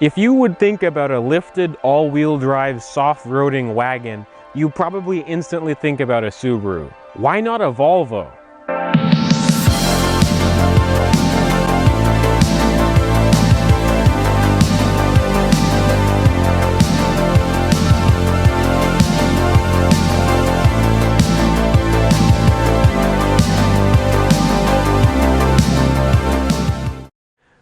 If you would think about a lifted all-wheel drive soft-roading wagon, you probably instantly think about a Subaru. Why not a Volvo?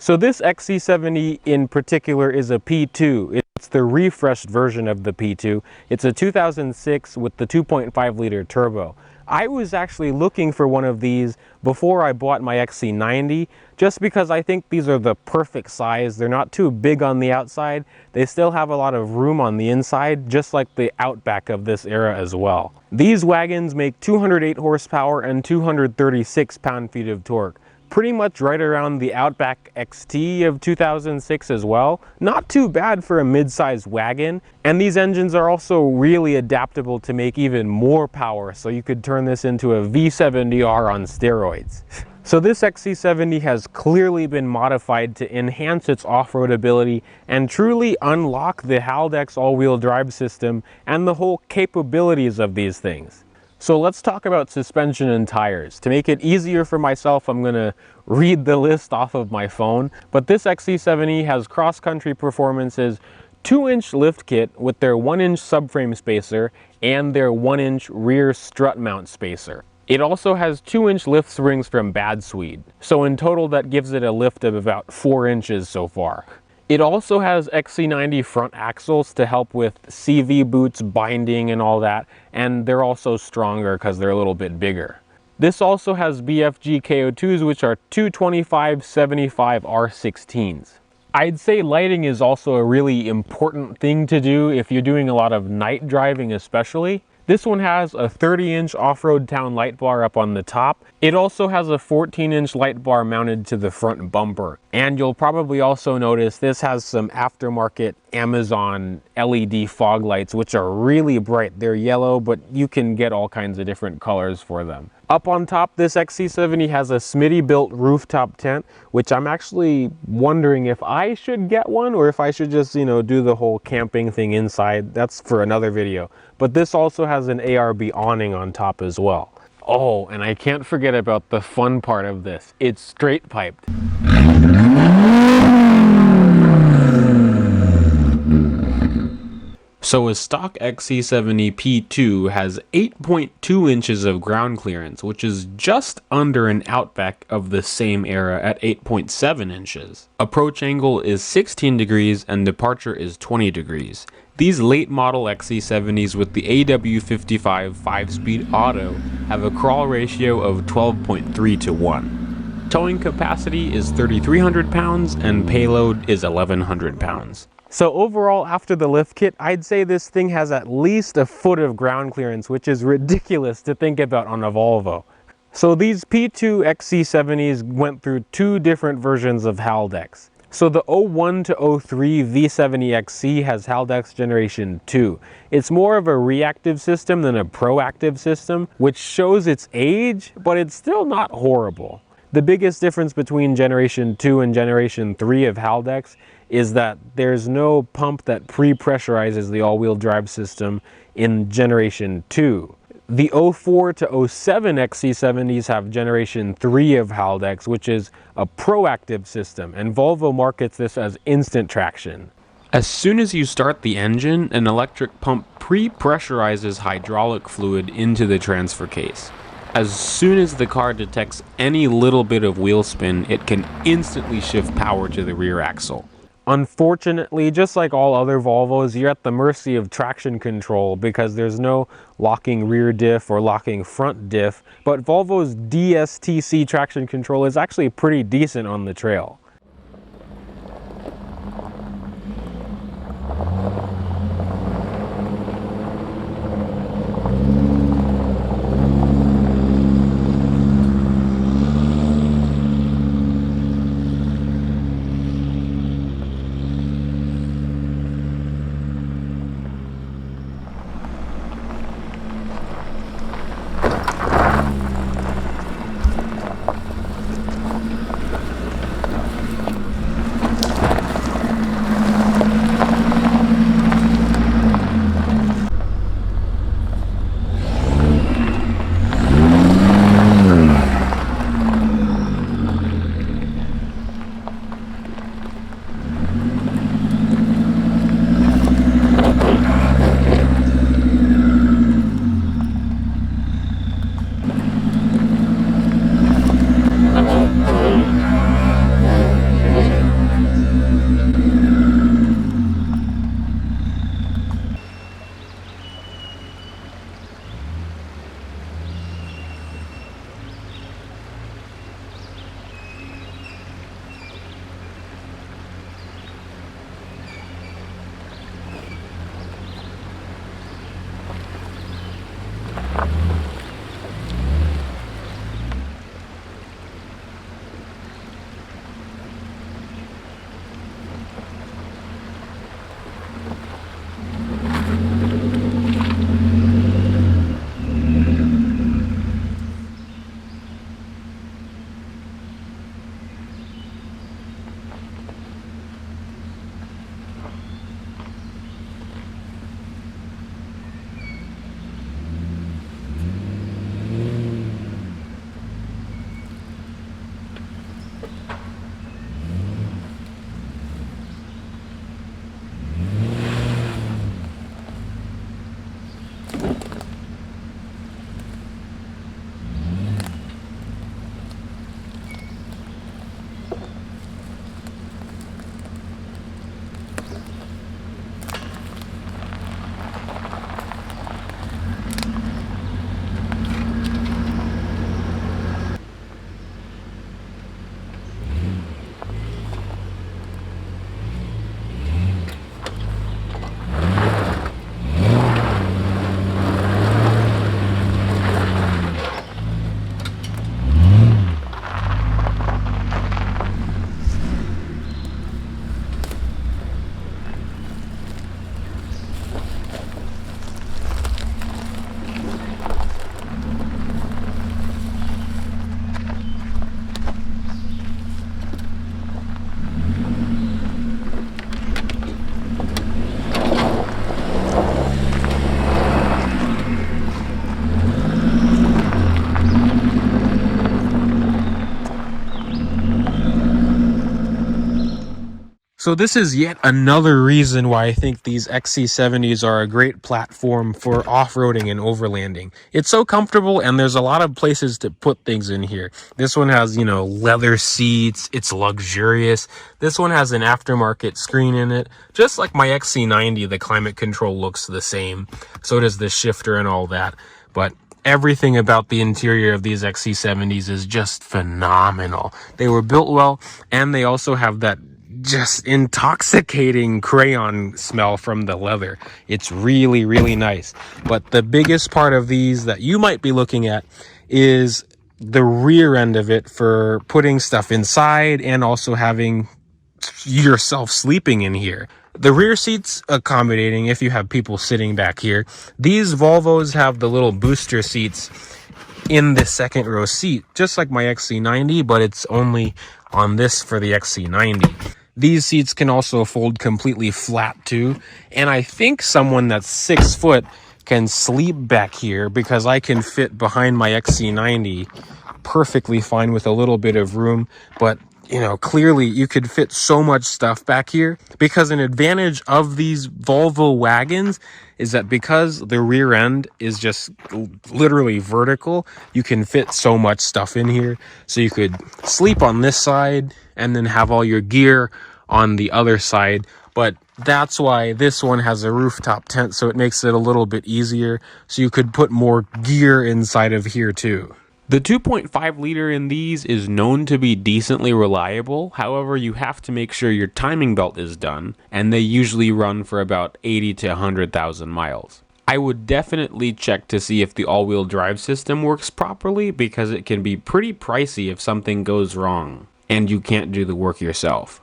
So this XC70 in particular is a P2. It's the refreshed version of the P2. It's a 2006 with the 2.5 liter turbo. I was actually looking for one of these before I bought my XC90, just because I think these are the perfect size. They're not too big on the outside. They still have a lot of room on the inside, just like the Outback of this era as well. These wagons make 208 horsepower and 236 pound-feet of torque. Pretty much right around the Outback XT of 2006 as well. Not too bad for a mid-sized wagon. And these engines are also really adaptable to make even more power, so you could turn this into a V70R on steroids. So this XC70 has clearly been modified to enhance its off-road ability and truly unlock the Haldex all-wheel drive system and the whole capabilities of these things. So let's talk about suspension and tires. To make it easier for myself, I'm going to read the list off of my phone. But this XC70 has cross-country performance's 2-inch lift kit with their 1-inch subframe spacer and their 1-inch rear strut mount spacer. It also has 2-inch lift springs from Bad Swede. So in total, that gives it a lift of about 4 inches so far. It also has XC90 front axles to help with CV boots, binding and all that, and they're also stronger because they're a little bit bigger. This also has BFG KO2s, which are 225/75 R16s. I'd say lighting is also a really important thing to do if you're doing a lot of night driving especially. This one has a 30-inch off-road town light bar up on the top. It also has a 14-inch light bar mounted to the front bumper. And you'll probably also notice this has some aftermarket Amazon LED fog lights, which are really bright. They're yellow, but you can get all kinds of different colors for them. Up on top, this XC70 has a Smitty-built rooftop tent, which I'm actually wondering if I should get one or if I should just, do the whole camping thing inside. That's for another video. But this also has an ARB awning on top as well. Oh, and I can't forget about the fun part of this. It's straight piped. So a stock XC70 P2 has 8.2 inches of ground clearance, which is just under an Outback of the same era at 8.7 inches. Approach angle is 16 degrees and departure is 20 degrees. These late model XC70s with the AW55 5-speed auto have a crawl ratio of 12.3 to 1. Towing capacity is 3,300 pounds and payload is 1,100 pounds. So overall, after the lift kit, I'd say this thing has at least a foot of ground clearance, which is ridiculous to think about on a Volvo. So these P2 XC70s went through two different versions of Haldex. So the 01 to 03 V70 XC has Haldex Generation 2. It's more of a reactive system than a proactive system, which shows its age, but it's still not horrible. The biggest difference between Generation 2 and Generation 3 of Haldex is that there's no pump that pre-pressurizes the all-wheel drive system in Generation 2. The 04 to 07 XC70s have Generation 3 of Haldex, which is a proactive system, and Volvo markets this as instant traction. As soon as you start the engine, an electric pump pre-pressurizes hydraulic fluid into the transfer case. As soon as the car detects any little bit of wheel spin, it can instantly shift power to the rear axle. Unfortunately, just like all other Volvos, you're at the mercy of traction control because there's no locking rear diff or locking front diff, but Volvo's DSTC traction control is actually pretty decent on the trail. So this is yet another reason why I think these XC70s are a great platform for off-roading and overlanding. It's so comfortable, and there's a lot of places to put things in here. This one has, you know, leather seats. It's luxurious. This one has an aftermarket screen in it. Just like my XC90, the climate control looks the same. So does the shifter and all that. But everything about the interior of these XC70s is just phenomenal. They were built well, and they also have that just intoxicating crayon smell from the leather. It's really, really nice. But the biggest part of these that you might be looking at is the rear end of it for putting stuff inside and also having yourself sleeping in here. The rear seat's accommodating if you have people sitting back here. These Volvos have the little booster seats in the second row seat, just like my XC90, but it's only on this for the XC90. These seats can also fold completely flat too, and I think someone that's 6 foot can sleep back here because I can fit behind my XC90 perfectly fine with a little bit of room. But you know, clearly you could fit so much stuff back here, because an advantage of these Volvo wagons is that because the rear end is just literally vertical, you can fit so much stuff in here. So you could sleep on this side and then have all your gear on the other side. But that's why this one has a rooftop tent, so it makes it a little bit easier. So you could put more gear inside of here too. The 2.5 liter in these is known to be decently reliable. However, you have to make sure your timing belt is done, and they usually run for about 80 to 100,000 miles. I would definitely check to see if the all-wheel drive system works properly, because it can be pretty pricey if something goes wrong and you can't do the work yourself.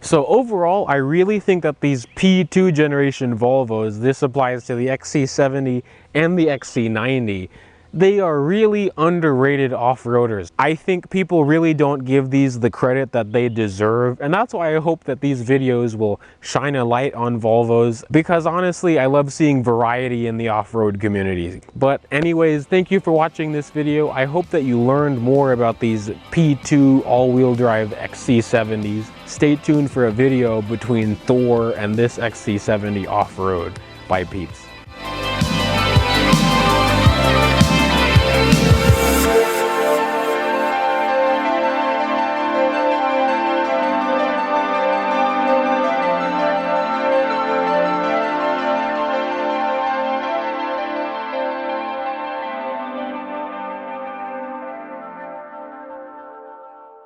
So overall, I really think that these P2 generation Volvos, this applies to the XC70 and the XC90, they are really underrated off-roaders. I think people really don't give these the credit that they deserve, and that's why I hope that these videos will shine a light on Volvos, because honestly, I love seeing variety in the off-road community. But anyways, thank you for watching this video. I hope that you learned more about these P2 all-wheel drive XC70s. Stay tuned for a video between Thor and this XC70 off-road. Bye peeps.